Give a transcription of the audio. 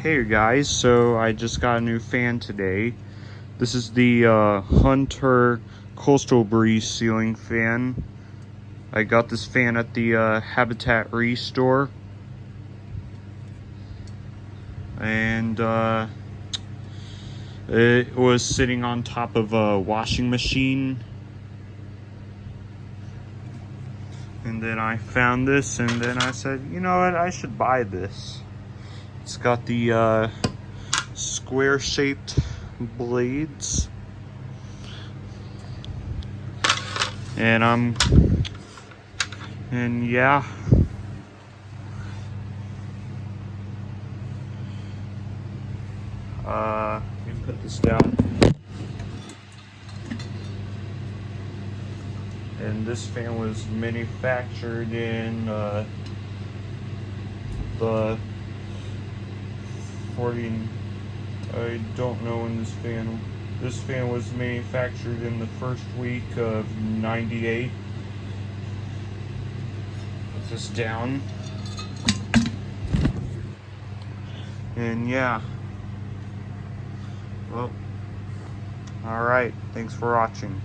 Hey guys, so I just got a new fan today. This is the Hunter Coastal Breeze ceiling fan. I got this fan at the Habitat Re store. And it was sitting on top of a washing machine. And then I found this and then I said, you know what, I should buy this. It's got the square shaped blades, and yeah, let me put this down. And this fan was manufactured in the 40, I don't know when this fan was manufactured in the first week of '98. Put this down. And yeah. Well, alright, thanks for watching.